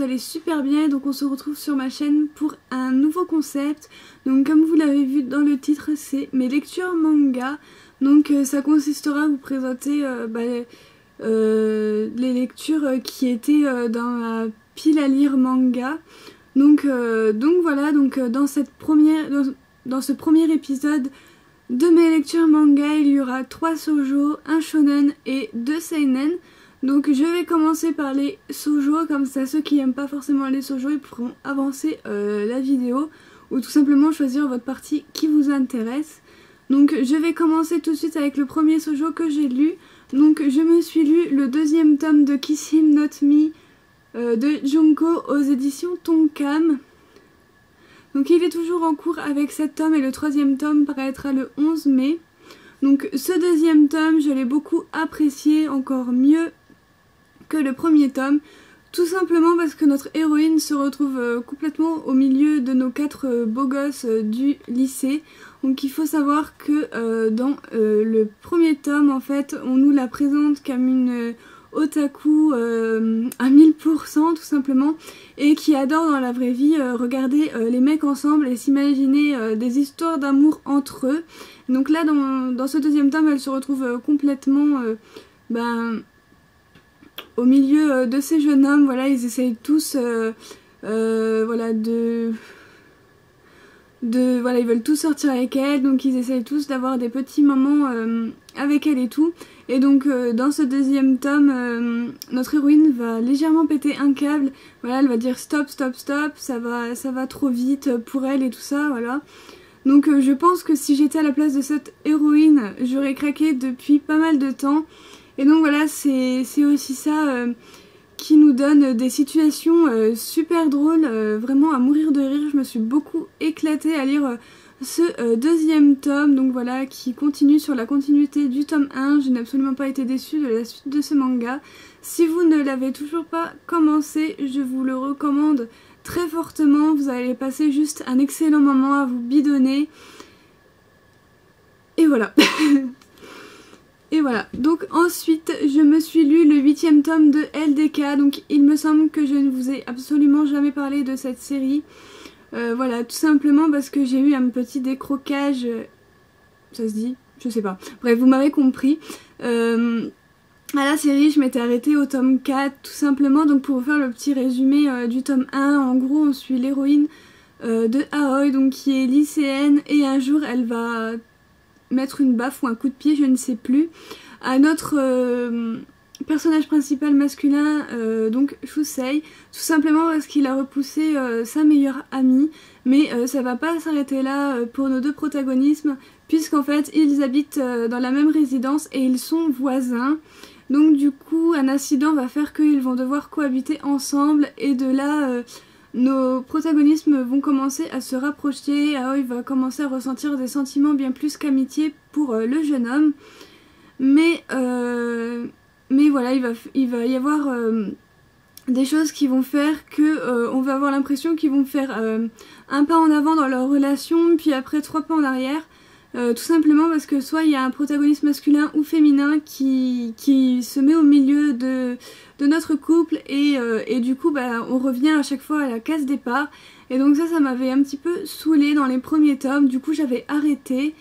vous allez super bien. Donc on se retrouve sur ma chaîne pour un nouveau concept. Donc comme vous l'avez vu dans le titre, c'est mes lectures manga. Donc ça consistera à vous présenter les lectures qui étaient dans ma pile à lire manga. Donc voilà, dans ce premier épisode de mes lectures manga, il y aura 3 shoujo, un shonen et 2 seinen. Donc je vais commencer par les shoujo, comme ça ceux qui n'aiment pas forcément les shoujo ils pourront avancer la vidéo ou tout simplement choisir votre partie qui vous intéresse. Donc je vais commencer tout de suite avec le premier shoujo que j'ai lu. Donc je me suis lu le 2e tome de Kiss Him Not Me de Junko aux éditions Tonkam. Donc il est toujours en cours avec 7 tomes et le 3e tome paraîtra le 11 mai. Donc ce 2e tome, je l'ai beaucoup apprécié, encore mieux que le 1er tome. Tout simplement parce que notre héroïne se retrouve complètement au milieu de nos 4 beaux gosses du lycée. Donc il faut savoir que dans le 1er tome, en fait, on nous la présente comme une otaku à 1000% tout simplement, et qui adore dans la vraie vie regarder les mecs ensemble et s'imaginer des histoires d'amour entre eux. Donc là dans ce 2e tome, elle se retrouve complètement au milieu de ces jeunes hommes. Voilà, ils essayent tous voilà, voilà, ils veulent tous sortir avec elle, donc ils essayent tous d'avoir des petits moments avec elle et tout. Et donc dans ce 2e tome, notre héroïne va légèrement péter un câble. Voilà, elle va dire stop, stop, stop, ça va trop vite pour elle et tout ça, voilà. Donc je pense que si j'étais à la place de cette héroïne, j'aurais craqué depuis pas mal de temps. Et donc voilà, c'est aussi ça qui nous donne des situations super drôles, vraiment à mourir de rire. Je me suis beaucoup éclatée à lire ce 2e tome, donc voilà, qui continue sur la continuité du tome 1. Je n'ai absolument pas été déçue de la suite de ce manga. Si vous ne l'avez toujours pas commencé, je vous le recommande très fortement. Vous allez passer juste un excellent moment à vous bidonner. Et voilà. Et voilà, donc ensuite je me suis lu le 8e tome de LDK, donc il me semble que je ne vous ai absolument jamais parlé de cette série. Voilà, tout simplement parce que j'ai eu un petit décroquage, ça se dit, je sais pas, bref vous m'avez compris. À la série je m'étais arrêtée au tome 4 tout simplement, donc pour vous faire le petit résumé du tome 1, en gros on suit l'héroïne de Aoi, donc qui est lycéenne, et un jour elle va mettre une baffe ou un coup de pied, je ne sais plus, à notre personnage principal masculin, donc Shusei, tout simplement parce qu'il a repoussé sa meilleure amie. Mais ça va pas s'arrêter là pour nos 2 protagonismes, puisqu'en fait ils habitent dans la même résidence et ils sont voisins. Donc du coup un incident va faire qu'ils vont devoir cohabiter ensemble, et de là nos protagonismes vont commencer à se rapprocher. Aoi va commencer à ressentir des sentiments bien plus qu'amitié pour le jeune homme. Mais voilà, il va y avoir des choses qui vont faire que on va avoir l'impression qu'ils vont faire un pas en avant dans leur relation, puis après 3 pas en arrière. Tout simplement parce que soit il y a un protagoniste masculin ou féminin qui se met au milieu de notre couple, et du coup on revient à chaque fois à la case départ. Et donc ça m'avait un petit peu saoulée dans les premiers tomes, du coup j'avais arrêté.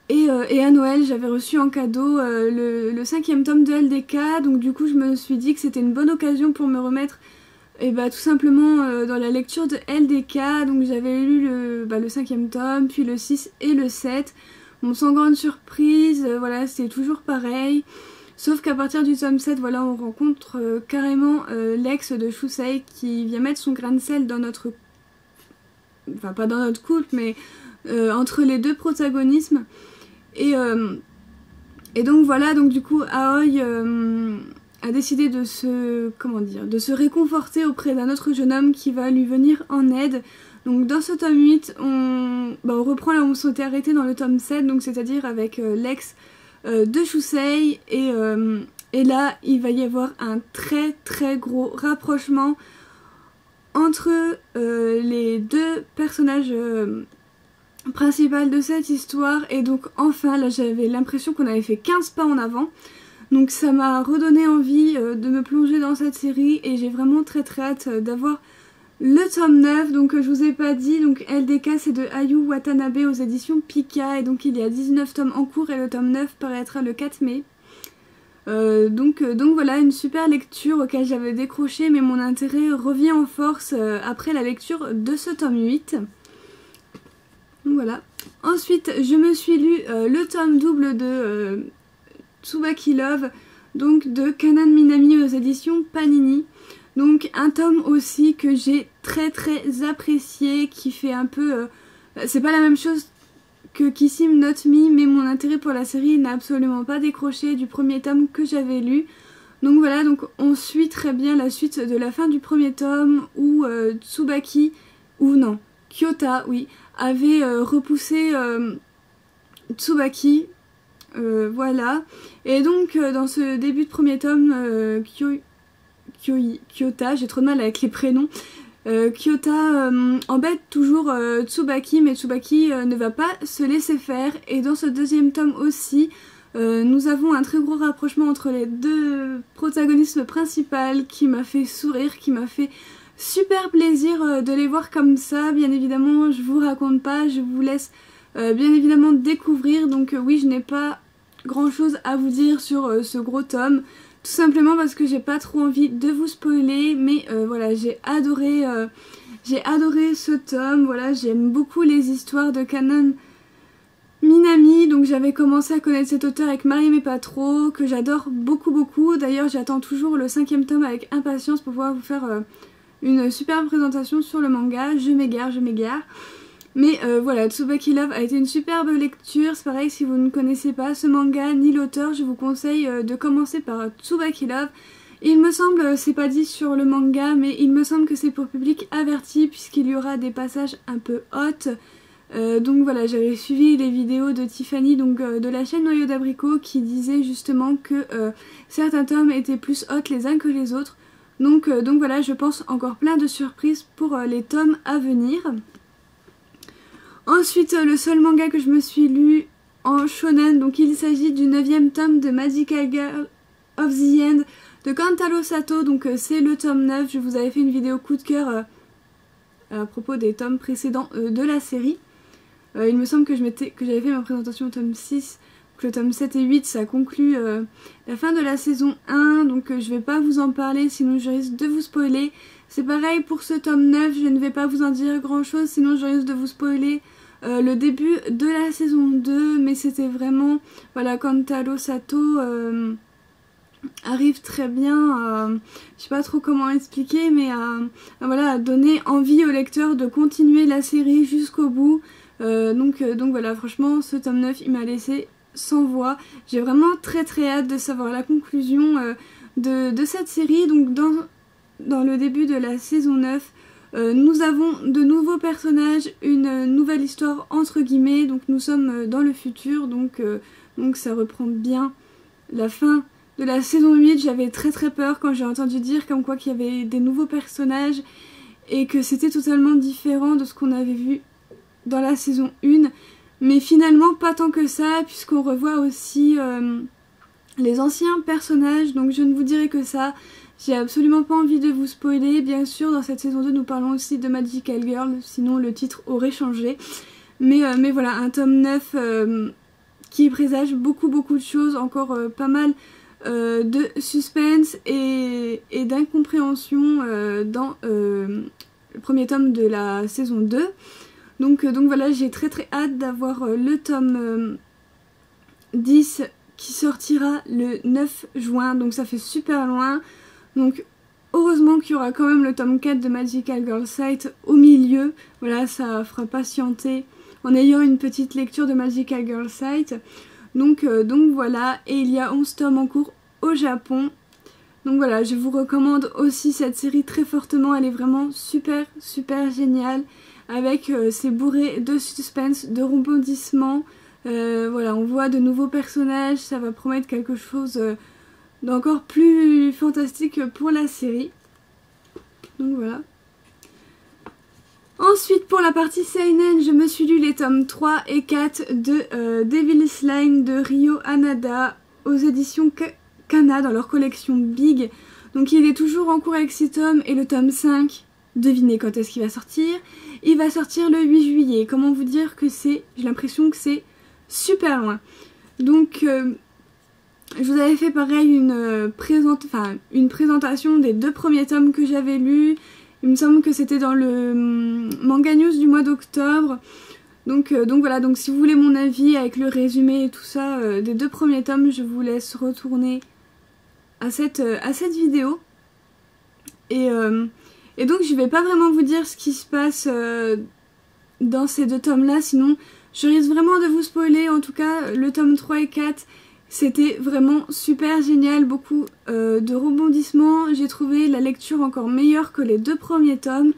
Et à Noël j'avais reçu en cadeau le 5e tome de LDK, donc du coup je me suis dit que c'était une bonne occasion pour me remettre tout simplement dans la lecture de LDK. Donc j'avais lu le 5e tome, puis le 6 et le 7. Bon, sans grande surprise, voilà, c'est toujours pareil. Sauf qu'à partir du tome 7, voilà, on rencontre carrément l'ex de Shusei qui vient mettre son grain de sel dans notre... Enfin, pas dans notre couple, mais entre les 2 protagonismes. Et donc voilà, donc du coup, Aoi a décidé de se réconforter auprès d'un autre jeune homme qui va lui venir en aide. Donc dans ce tome 8, on reprend là où on s'était arrêté dans le tome 7, donc c'est-à-dire avec l'ex de Shusei, et là il va y avoir un très très gros rapprochement entre les 2 personnages principaux de cette histoire. Et donc enfin là j'avais l'impression qu'on avait fait 15 pas en avant. Donc ça m'a redonné envie de me plonger dans cette série et j'ai vraiment très hâte d'avoir le tome 9. Donc je vous ai pas dit, donc LDK c'est de Ayu Watanabe aux éditions Pika et donc il y a 19 tomes en cours et le tome 9 paraîtra le 4 mai. Donc voilà, une super lecture auquel j'avais décroché, mais mon intérêt revient en force après la lecture de ce tome 8. Donc voilà. Ensuite, je me suis lu le tome double de Tsubaki Love, donc de Kanan Minami aux éditions Panini. Donc un tome aussi que j'ai très apprécié, qui fait un peu... c'est pas la même chose que Kiss Him Not Me, mais mon intérêt pour la série n'a absolument pas décroché du premier tome que j'avais lu. Donc voilà, donc on suit très bien la suite de la fin du premier tome où Tsubaki, ou non, Kyota, oui, avait repoussé Tsubaki, voilà. Et donc dans ce début de premier tome, Kyota, j'ai trop de mal avec les prénoms, Kyota embête toujours Tsubaki, mais Tsubaki ne va pas se laisser faire. Et dans ce deuxième tome aussi, nous avons un très gros rapprochement entre les deux protagonistes principales qui m'a fait sourire, qui m'a fait super plaisir de les voir comme ça. Bien évidemment, je vous raconte pas, je vous laisse bien évidemment découvrir. Donc oui, je n'ai pas grand chose à vous dire sur ce gros tome. Tout simplement parce que j'ai pas trop envie de vous spoiler, mais voilà, j'ai adoré ce tome. Voilà, j'aime beaucoup les histoires de Kanan Minami, donc j'avais commencé à connaître cet auteur avec Marie mais pas trop, que j'adore beaucoup. D'ailleurs, j'attends toujours le 5e tome avec impatience pour pouvoir vous faire une superbe présentation sur le manga. Je m'égare. Mais voilà, Tsubaki Love a été une superbe lecture. C'est pareil, si vous ne connaissez pas ce manga ni l'auteur, je vous conseille de commencer par Tsubaki Love. Il me semble, c'est pas dit sur le manga, mais il me semble que c'est pour public averti puisqu'il y aura des passages un peu hot. Donc voilà, j'avais suivi les vidéos de Tiffany, donc de la chaîne Noyau d'Abricot, qui disait justement que certains tomes étaient plus hot les uns que les autres. Donc voilà, je pense encore plein de surprises pour les tomes à venir. Ensuite, le seul manga que je me suis lu en shonen, donc il s'agit du 9e tome de Magical Girl of the End de Kantaro Sato, donc c'est le tome 9. Je vous avais fait une vidéo coup de cœur à propos des tomes précédents de la série. Il me semble que j'avais fait ma présentation au tome 6, donc le tome 7 et 8, ça conclut la fin de la saison 1, donc je vais pas vous en parler, sinon je risque de vous spoiler. C'est pareil pour ce tome 9, je ne vais pas vous en dire grand chose, sinon je risque de vous spoiler le début de la saison 2, mais c'était vraiment, voilà, Kantaro Sato arrive très bien, je sais pas trop comment expliquer, mais voilà, à donner envie au lecteur de continuer la série jusqu'au bout. Donc voilà, franchement, ce tome 9, il m'a laissé sans voix. J'ai vraiment très hâte de savoir la conclusion de cette série. Donc dans le début de la saison 9, nous avons de nouveaux personnages, une nouvelle histoire entre guillemets, donc nous sommes dans le futur, donc ça reprend bien la fin de la saison 8. J'avais très peur quand j'ai entendu dire comme quoi qu'il y avait des nouveaux personnages et que c'était totalement différent de ce qu'on avait vu dans la saison 1, mais finalement pas tant que ça, puisqu'on revoit aussi les anciens personnages, donc je ne vous dirai que ça. J'ai absolument pas envie de vous spoiler. Bien sûr, dans cette saison 2, nous parlons aussi de Magical Girl, sinon le titre aurait changé. Mais voilà, un tome 9 qui présage beaucoup de choses, encore pas mal de suspense et d'incompréhension dans le premier tome de la saison 2. Donc voilà, j'ai très hâte d'avoir le tome 10 qui sortira le 9 juin, donc ça fait super loin. Donc heureusement qu'il y aura quand même le tome 4 de Magical Girl Sight au milieu. Voilà, ça fera patienter en ayant une petite lecture de Magical Girl Sight. Donc voilà, et il y a 11 tomes en cours au Japon. Donc voilà, je vous recommande aussi cette série très fortement, elle est vraiment super géniale. Avec c'est bourré de suspense, de rebondissements. Voilà, on voit de nouveaux personnages, ça va promettre quelque chose d'encore plus fantastique pour la série. Donc voilà. Ensuite, pour la partie seinen, je me suis lu les tomes 3 et 4 de Devil's Line de Ryo Hanada aux éditions Kana dans leur collection Big. Donc il est toujours en cours avec 6 tomes et le tome 5, devinez quand est-ce qu'il va sortir? Il va sortir le 8 juillet. Comment vous dire que j'ai l'impression que c'est super loin. Donc je vous avais fait pareil une présentation des 2 premiers tomes que j'avais lus. Il me semble que c'était dans le Manga News du mois d'octobre. Donc voilà, donc si vous voulez mon avis avec le résumé et tout ça des 2 premiers tomes, je vous laisse retourner à cette vidéo. Et donc je vais pas vraiment vous dire ce qui se passe dans ces 2 tomes là, sinon je risque vraiment de vous spoiler. En tout cas le tome 3 et 4, c'était vraiment super génial, beaucoup de rebondissements. J'ai trouvé la lecture encore meilleure que les 2 premiers tomes.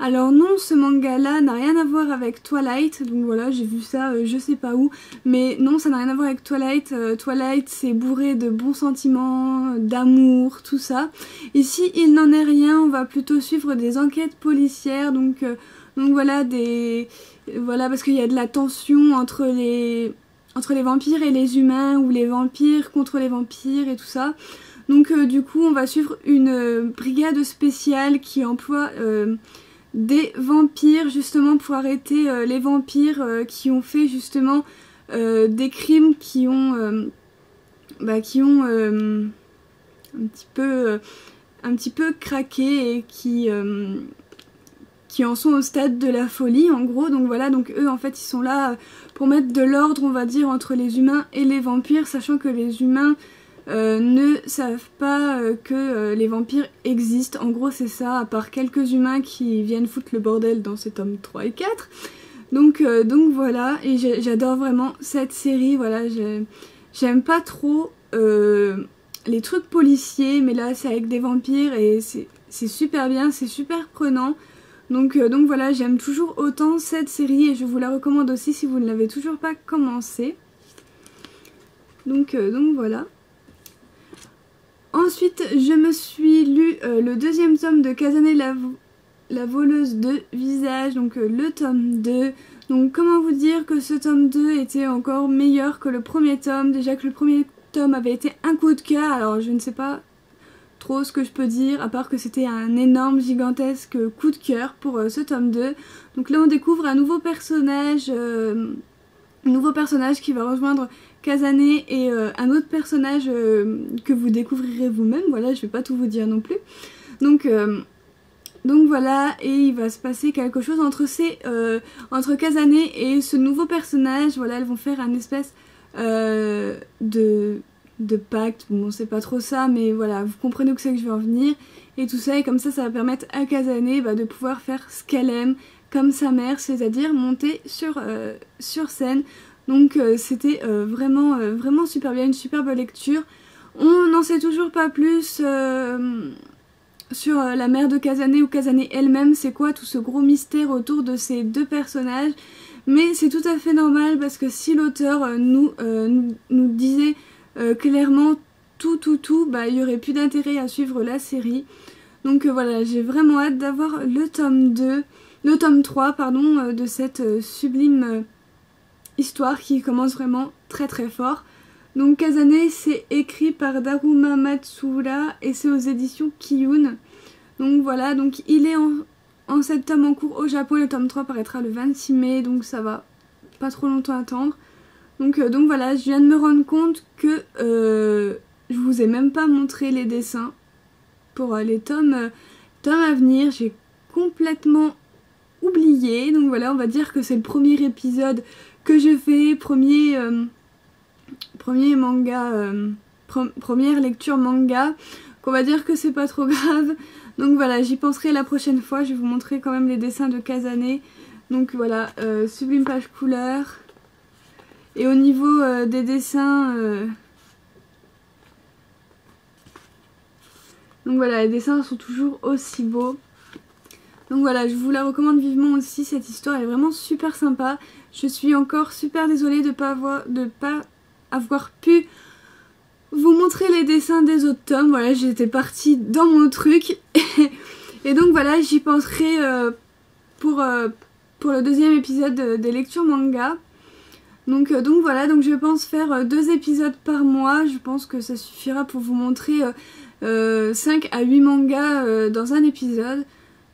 Alors non, ce manga-là n'a rien à voir avec Twilight, donc voilà, j'ai vu ça je sais pas où, mais non, ça n'a rien à voir avec Twilight. Twilight, c'est bourré de bons sentiments, d'amour, tout ça. Ici, il n'en est rien, on va plutôt suivre des enquêtes policières, donc voilà, voilà, parce qu'il y a de la tension entre les vampires et les humains, ou les vampires contre les vampires et tout ça. Donc du coup, on va suivre une brigade spéciale qui emploie des vampires justement pour arrêter les vampires qui ont fait justement des crimes qui ont un petit peu craqué et qui en sont au stade de la folie en gros. Donc voilà, donc eux en fait ils sont là pour mettre de l'ordre, on va dire, entre les humains et les vampires, sachant que les humains ne savent pas que les vampires existent. En gros c'est ça, à part quelques humains qui viennent foutre le bordel dans ces tomes 3 et 4. Donc voilà, et j'adore vraiment cette série. Voilà, j'aime pas trop les trucs policiers, mais là c'est avec des vampires et c'est super bien, c'est super prenant. Donc voilà, j'aime toujours autant cette série et je vous la recommande aussi si vous ne l'avez toujours pas commencé. Donc voilà. Ensuite, je me suis lu le 2e tome de Kazane la voleuse de visage, donc le tome 2. Donc comment vous dire que ce tome 2 était encore meilleur que le premier tome. Déjà que le premier tome avait été un coup de cœur, alors je ne sais pas trop ce que je peux dire, à part que c'était un énorme, gigantesque coup de cœur pour ce tome 2. Donc là on découvre un nouveau personnage qui va rejoindre Kazane et un autre personnage que vous découvrirez vous-même. Voilà, je vais pas tout vous dire non plus. Donc voilà, et il va se passer quelque chose entre Kazane et ce nouveau personnage. Voilà, elles vont faire un espèce de pacte, bon c'est pas trop ça, mais voilà, vous comprenez où c'est que je vais en venir, et tout ça, et comme ça va permettre à Kazane de pouvoir faire ce qu'elle aime, comme sa mère, c'est-à-dire monter sur scène. Donc c'était vraiment super bien, une superbe lecture. On n'en sait toujours pas plus sur la mère de Kazane ou Kazane elle-même, c'est quoi tout ce gros mystère autour de ces 2 personnages, mais c'est tout à fait normal parce que si l'auteur nous disait clairement tout, il y aurait plus d'intérêt à suivre la série. Donc voilà, j'ai vraiment hâte d'avoir le tome 3 pardon, de cette sublime histoire qui commence vraiment très fort. Donc Kazane, c'est écrit par Daruma Matsuura et c'est aux éditions Kiyun. Donc voilà, donc il est en 7 tomes en cours au Japon, le tome 3 paraîtra le 26 mai, donc ça va pas trop longtemps attendre. Donc voilà, je viens de me rendre compte que je vous ai même pas montré les dessins pour les tomes à venir. J'ai complètement oublié. Donc voilà, on va dire que c'est le premier épisode que je fais, première lecture manga. Qu'on va dire que c'est pas trop grave. Donc voilà, j'y penserai la prochaine fois. Je vais vous montrer quand même les dessins de Kazane. Donc voilà, sublime page couleur. Et au niveau des dessins, donc voilà, les dessins sont toujours aussi beaux. Donc voilà, je vous la recommande vivement aussi, cette histoire elle est vraiment super sympa. Je suis encore super désolée de ne pas avoir pu vous montrer les dessins des autres tomes. Voilà, j'étais partie dans mon truc. Et donc voilà, j'y penserai pour le 2e épisode des lectures manga. Donc voilà, donc je pense faire 2 épisodes par mois. Je pense que ça suffira pour vous montrer 5 à 8 mangas dans un épisode.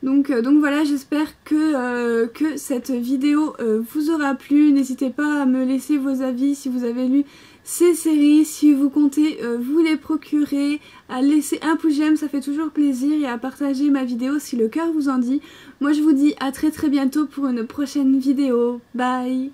Donc voilà, j'espère que cette vidéo vous aura plu. N'hésitez pas à me laisser vos avis si vous avez lu ces séries, si vous comptez vous les procurer, à laisser un pouce j'aime, ça fait toujours plaisir, et à partager ma vidéo si le cœur vous en dit. Moi je vous dis à très bientôt pour une prochaine vidéo. Bye!